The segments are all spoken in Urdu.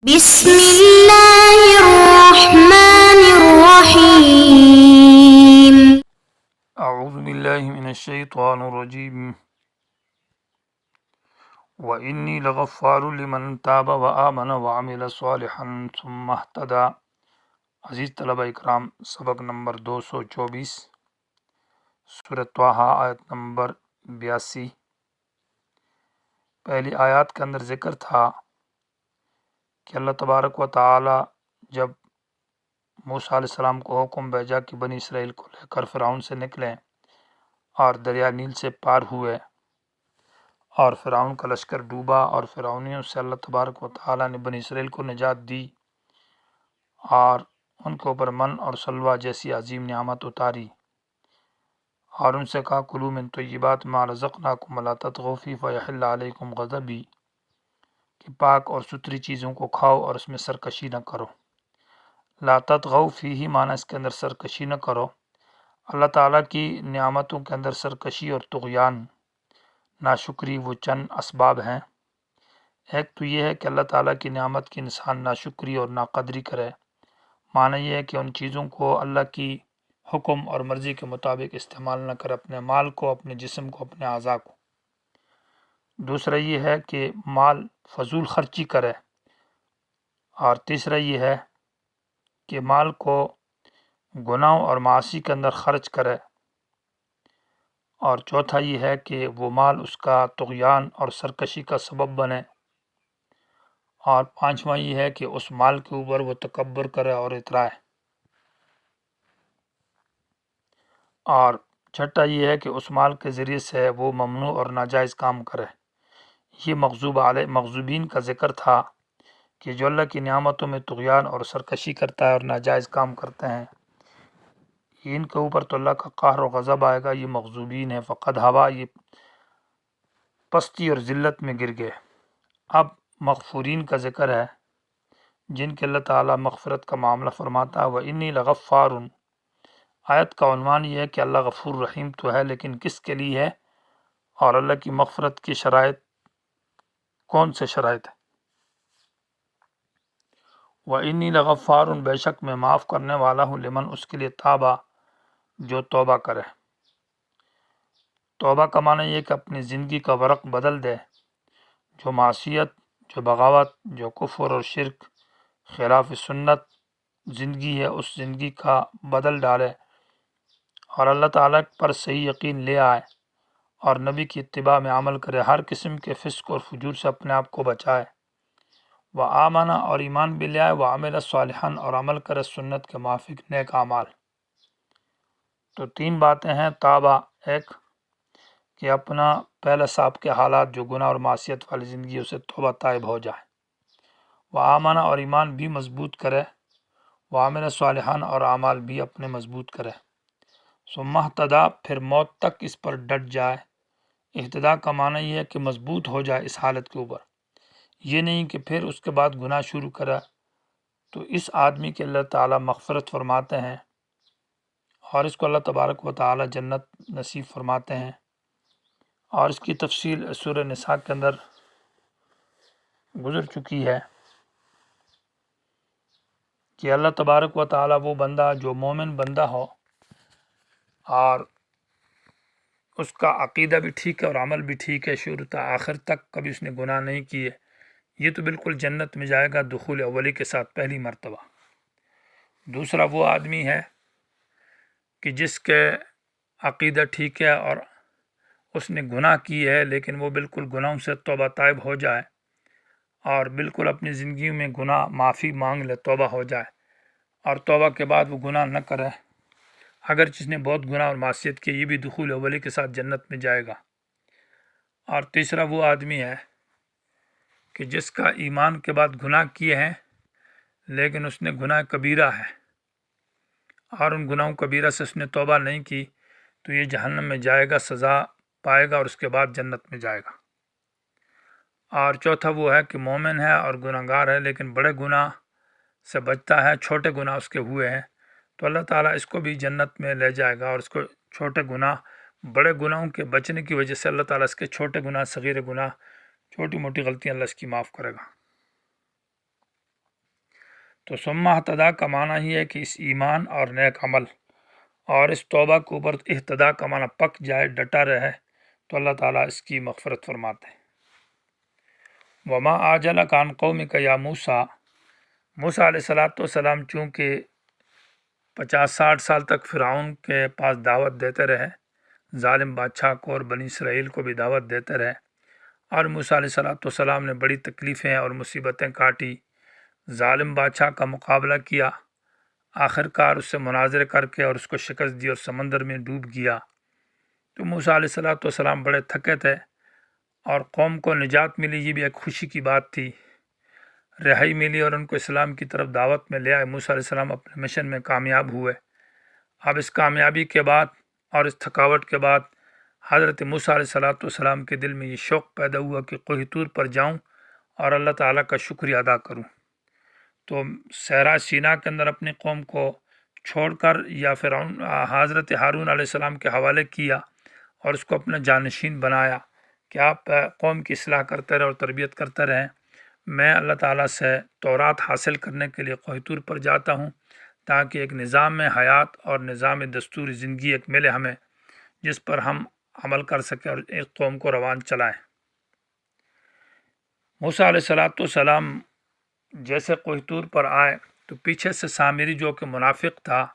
بسم اللہ الرحمن الرحیم۔ اعوذ باللہ من الشیطان الرجیم وانی لغفار لمن تاب وآمن وعمل صالحا ثم اهتدى۔ عزیز طلبہ اکرام، سبق نمبر 224، سورۃ طٰہٰ، آیت نمبر 82۔ پہلی آیات کے اندر ذکر تھا کہ اللہ تبارک و تعالی جب موسیٰ علیہ السلام کو حکم بھیجا کہ بنی اسرائیل کو لے کر فرعون سے نکلیں اور دریا نیل سے پار ہوئے اور فرعون کا لشکر ڈوبا اور فرعونیوں سے اللہ تبارک و تعالی نے بنی اسرائیل کو نجات دی اور ان کے اوپر من اور سلوہ جیسی عظیم نعمت اتاری اور ان سے کہا کلوا من طیبات ما رزقناکم ولا تطغوا فیہ فیحل علیکم غضبی، کہ پاک اور ستھری چیزوں کو کھاؤ اور اس میں سرکشی نہ کرو۔ لا تطغوا فیہ معنی اس کے اندر سرکشی نہ کرو۔ اللہ تعالیٰ کی نعمتوں کے اندر سرکشی اور طغیان، ناشکری، وہ چند اسباب ہیں۔ ایک تو یہ ہے کہ اللہ تعالیٰ کی نعمت کی انسان ناشکری اور ناقدری کرے، معنی یہ ہے کہ ان چیزوں کو اللہ کی حکم اور مرضی کے مطابق استعمال نہ کرے، اپنے مال کو، اپنے جسم کو، اپنے اعضاء کو۔ دوسرا یہ ہے کہ مال فضول خرچی کرے، اور تیسرا یہ ہے کہ مال کو گناہوں اور معاصی کے اندر خرچ کرے، اور چوتھا یہ ہے کہ وہ مال اس کا طغیان اور سرکشی کا سبب بنے، اور پانچواں یہ ہے کہ اس مال کے اوپر وہ تکبر کرے اور اترائے، اور چھٹا یہ ہے کہ اس مال کے ذریعے سے وہ ممنوع اور ناجائز کام کرے۔ یہ مغضوبین کا ذکر تھا کہ جو اللہ کی نعمتوں میں طغیان اور سرکشی کرتا ہے اور ناجائز کام کرتے ہیں، ان کے اوپر تو اللہ کا قہر و غضب آئے گا۔ یہ مغضوبین ہیں، فقد ہوا، یہ پستی اور ذلت میں گر گئے۔ اب مغفورین کا ذکر ہے، جن کے اللہ تعالیٰ مغفرت کا معاملہ فرماتا ہے۔ وَإِنِّي لَغَفَّارٌ، آیت کا عنوان یہ ہے کہ اللہ غفور رحیم تو ہے، لیکن کس کے لیے ہے، اور اللہ کی مغفرت کی شرائط کون سے شرائط ہیں؟ وَإِنِّي لَغَفَّارٌ، بے شک میں معاف کرنے والا ہوں، لمن اس کے لیے تابہ، جو توبہ کرے۔ توبہ کا معنی یہ کہ اپنی زندگی کا ورق بدل دے، جو معصیت، جو بغاوت، جو کفر اور شرک، خلاف سنت زندگی ہے، اس زندگی کا بدل ڈالے اور اللہ تعالیٰ پر صحیح یقین لے آئے اور نبی کی اتباع میں عمل کرے، ہر قسم کے فسق اور فجور سے اپنے آپ کو بچائے۔ وآمن، اور ایمان بھی لے آئے، وعمل صالحا، اور عمل کرے سنت کے موافق نیک اعمال۔ تو تین باتیں ہیں تابہ، ایک کہ اپنا پہلے سابقہ حالات جو گناہ اور معصیت والی زندگی اسے توبہ طائب ہو جائے، وآمن، اور ایمان بھی مضبوط کرے، وعمل صالحا، اور اعمال بھی اپنے مضبوط کرے، ثم اہتدی، پھر موت تک اس پر ڈٹ جائے۔ اہتداء کا معنی یہ ہے کہ مضبوط ہو جائے اس حالت کے اوپر، یہ نہیں کہ پھر اس کے بعد گناہ شروع کرے۔ تو اس آدمی کے اللہ تعالیٰ مغفرت فرماتے ہیں اور اس کو اللہ تبارک و تعالیٰ جنت نصیب فرماتے ہیں، اور اس کی تفصیل سورہ نساء کے اندر گزر چکی ہے کہ اللہ تبارک و تعالیٰ وہ بندہ جو مومن بندہ ہو اور اس کا عقیدہ بھی ٹھیک ہے اور عمل بھی ٹھیک ہے، شروع تا آخر تک کبھی اس نے گناہ نہیں کیے، یہ تو بالکل جنت میں جائے گا دخول اولی کے ساتھ پہلی مرتبہ۔ دوسرا وہ آدمی ہے کہ جس کے عقیدہ ٹھیک ہے اور اس نے گناہ کی ہے، لیکن وہ بالکل گناہوں سے توبہ طائب ہو جائے اور بالکل اپنی زندگی میں گناہ معافی مانگ لے، توبہ ہو جائے، اور توبہ کے بعد وہ گناہ نہ کرے، اگر جس نے بہت گناہ اور معصیت کی، یہ بھی دخول اولی کے ساتھ جنت میں جائے گا۔ اور تیسرا وہ آدمی ہے کہ جس کا ایمان کے بعد گناہ کیے ہیں، لیکن اس نے گناہ کبیرہ ہے اور ان گناہوں کبیرہ سے اس نے توبہ نہیں کی، تو یہ جہنم میں جائے گا، سزا پائے گا، اور اس کے بعد جنت میں جائے گا۔ اور چوتھا وہ ہے کہ مومن ہے اور گناہ گار ہے، لیکن بڑے گناہ سے بچتا ہے، چھوٹے گناہ اس کے ہوئے ہیں، تو اللہ تعالیٰ اس کو بھی جنت میں لے جائے گا، اور اس کو چھوٹے گناہ، بڑے گناہوں کے بچنے کی وجہ سے اللہ تعالیٰ اس کے چھوٹے گناہ، صغیر گناہ، چھوٹی موٹی غلطیاں اللہ اس کی معاف کرے گا۔ تو ثم اہتدا کا معنی ہی ہے کہ اس ایمان اور نیک عمل اور اس توبہ کے اوپر اہتدا کا معنی پک جائے، ڈٹا رہے، تو اللہ تعالیٰ اس کی مغفرت فرماتے ہیں۔ وما آجلک عن قومک یا موسیٰ، موسیٰ علیہ السلام چونکہ 50-60 سال تک فرعون کے پاس دعوت دیتے رہے، ظالم بادشاہ کو اور بنی اسرائیل کو بھی دعوت دیتے رہے، اور موسیٰ علیہ السلام نے بڑی تکلیفیں اور مصیبتیں کاٹی، ظالم بادشاہ کا مقابلہ کیا، آخر کار اس سے مناظرے کر کے اور اس کو شکست دی اور سمندر میں ڈوب گیا۔ تو موسیٰ علیہ السلام بڑے تھکے تھے اور قوم کو نجات ملی، یہ بھی ایک خوشی کی بات تھی، رہائی ملی اور ان کو اسلام کی طرف دعوت میں لے آئے۔ موسیٰ علیہ السلام اپنے مشن میں کامیاب ہوئے۔ اب اس کامیابی کے بعد اور اس تھکاوٹ کے بعد حضرت موسیٰ علیہ السلام کے دل میں یہ شوق پیدا ہوا کہ کوہ طور پر جاؤں اور اللہ تعالیٰ کا شکریہ ادا کروں۔ تو صحرا سینا کے اندر اپنی قوم کو چھوڑ کر یا فرعون حضرت ہارون علیہ السلام کے حوالے کیا اور اس کو اپنا جانشین بنایا کہ آپ قوم کی اصلاح کرتے رہے اور تربیت کرتے رہیں، میں اللہ تعالیٰ سے تورات حاصل کرنے کے لیے کوہ طور پر جاتا ہوں تاکہ ایک نظام حیات اور نظام دستور زندگی ایک ملے ہمیں، جس پر ہم عمل کر سکیں اور ایک قوم کو روان چلائیں۔ موسیٰ علیہ السلام جیسے کوہ طور پر آئے تو پیچھے سے سامری جو کہ منافق تھا،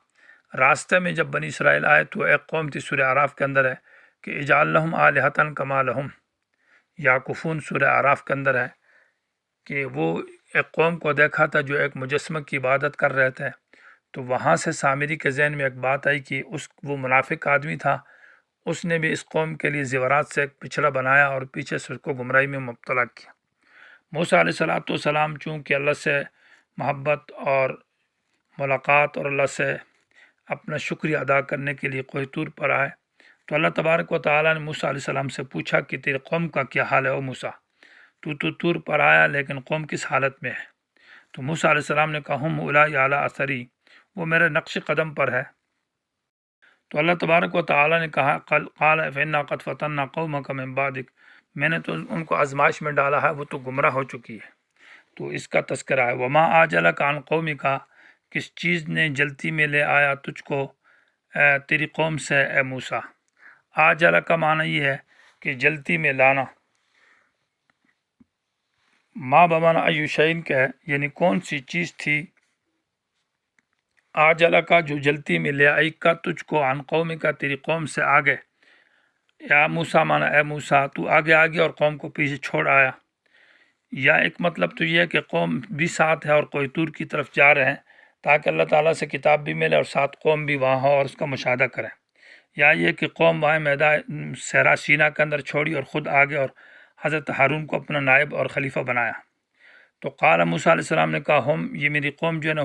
راستے میں جب بنی اسرائیل آئے تو ایک قوم تھی، سورہ اعراف کے اندر ہے کہ اجعل لہم آلہۃ کما لہم، یعکفون سورہ اعراف کے اندر ہے کہ وہ ایک قوم کو دیکھا تھا جو ایک مجسمہ کی عبادت کر رہے تھے، تو وہاں سے سامری کے ذہن میں ایک بات آئی کہ وہ منافق آدمی تھا، اس نے بھی اس قوم کے لیے زیورات سے ایک پچھڑا بنایا اور پیچھے سے اس کو گمراہی میں مبتلا کیا۔ موسیٰ علیہ السلام چونکہ اللہ سے محبت اور ملاقات اور اللہ سے اپنا شکریہ ادا کرنے کے لیے کوہ طور پر آئے، تو اللہ تبارک و تعالیٰ نے موسیٰ علیہ السلام سے پوچھا کہ تیرے قوم کا کیا حال ہے او موسیٰ، تو طور پر آیا لیکن قوم کس حالت میں ہے؟ تو موسیٰ علیہ السلام نے کہا ہم اولائی علی اثری، وہ میرے نقش قدم پر ہے۔ تو اللہ تبارک و تعالیٰ نے کہا قال فإنا قد فتنا قومک من بعدک، میں نے تو ان کو آزمائش میں ڈالا ہے، وہ تو گمراہ ہو چکی ہے۔ تو اس کا تذکرہ ہے وما آجلک عن قومک، کس چیز نے جلتی میں لے آیا تجھ کو تیری قوم سے اے موسیٰ۔ آجلک کا معنی یہ ہے کہ جلتی میں لانا، ما بمعنی ایو شیء کا ہے، یعنی کون سی چیز تھی، آجلک کا جو جلتی میں لے آئی کا تجھ کو، عن قومک تیری قوم سے آگے، یا موسیٰ معنی اے موسیٰ تو آگے اور قوم کو پیچھے چھوڑ آیا، یا ایک مطلب تو یہ ہے کہ قوم بھی ساتھ ہے اور کوہ طور کی طرف جا رہے ہیں تاکہ اللہ تعالیٰ سے کتاب بھی ملے اور ساتھ قوم بھی وہاں ہو اور اس کا مشاہدہ کریں، یا یہ کہ قوم وہاں میدان صحرا سینا کے اندر چھوڑی اور خود آگے اور حضرت ہارون کو اپنا نائب اور خلیفہ بنایا۔ تو قال موسیٰ علیہ السلام نے کہا ہم، یہ میری قوم جو ہے نا،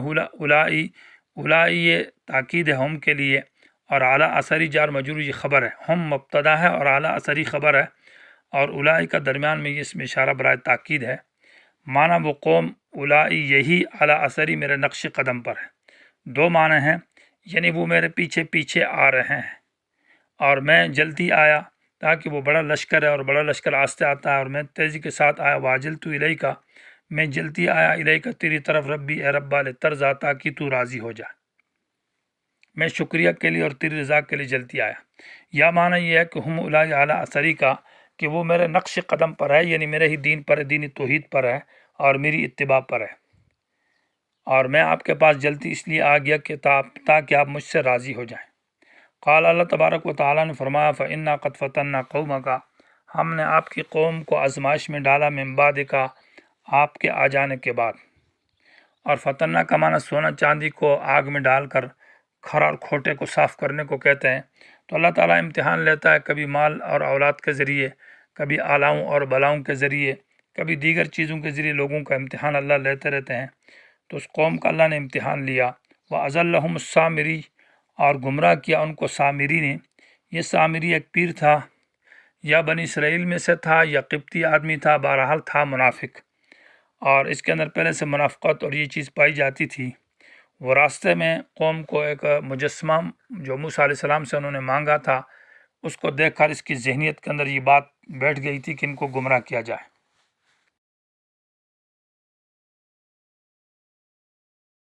اولائی یہ تاکید ہے ہم کے لیے، اور اعلیٰ اثری جار مجرور یہ خبر ہے، ہم مبتدا ہے اور اعلیٰ اثری خبر ہے، اور اولائی کا درمیان میں یہ اس میں اشارہ برائے تاکید ہے، معنی وہ قوم اولائی یہی اعلیٰ اثری میرے نقش قدم پر ہے، دو معنی ہیں، یعنی وہ میرے پیچھے آ رہے ہیں اور میں جلدی آیا تاکہ وہ بڑا لشکر ہے اور بڑا لشکر آستے آتا ہے اور میں تیزی کے ساتھ آیا، واجلت الیک کا میں جلدی آیا، الیک تیری طرف، ربی اے ربا لترضا تاکہ تو راضی ہو جائے، میں شکریہ کے لیے اور تیری رضا کے لیے جلدی آیا۔ یا معنی یہ ہے کہ ہم اولائی اعلیٰ اثری کا کہ وہ میرے نقش قدم پر ہے، یعنی میرے ہی دین پر ہے، دین توحید پر ہے اور میری اتباع پر ہے، اور میں آپ کے پاس جلدی اس لیے آ گیا کہ تاکہ آپ مجھ سے راضی ہو جائیں۔ قال اللہ تبارک و تعالیٰ نے فرمایا فإنا قد فتنا قومک، ہم نے آپ کی قوم کو آزمائش میں ڈالا، من بعدک آپ کے آ جانے کے بعد، اور فتنہ کا معنی سونا چاندی کو آگ میں ڈال کر کھرا اور کھوٹے کو صاف کرنے کو کہتے ہیں۔ تو اللہ تعالیٰ امتحان لیتا ہے، کبھی مال اور اولاد کے ذریعے، کبھی آلاؤں اور بلاؤں کے ذریعے، کبھی دیگر چیزوں کے ذریعے لوگوں کا امتحان اللہ لیتے رہتے ہیں۔ تو اس قوم کا اللہ نے امتحان لیا، وَأَضَلَّهُمُ السَّامِرِي، اور گمراہ کیا ان کو سامری نے۔ یہ سامری ایک پیر تھا، یا بنی اسرائیل میں سے تھا یا قبطی آدمی تھا، بہرحال تھا منافق، اور اس کے اندر پہلے سے منافقت اور یہ چیز پائی جاتی تھی۔ وہ راستے میں قوم کو ایک مجسمہ جو موسیٰ علیہ السلام سے انہوں نے مانگا تھا، اس کو دیکھ کر اس کی ذہنیت کے اندر یہ بات بیٹھ گئی تھی کہ ان کو گمراہ کیا جائے۔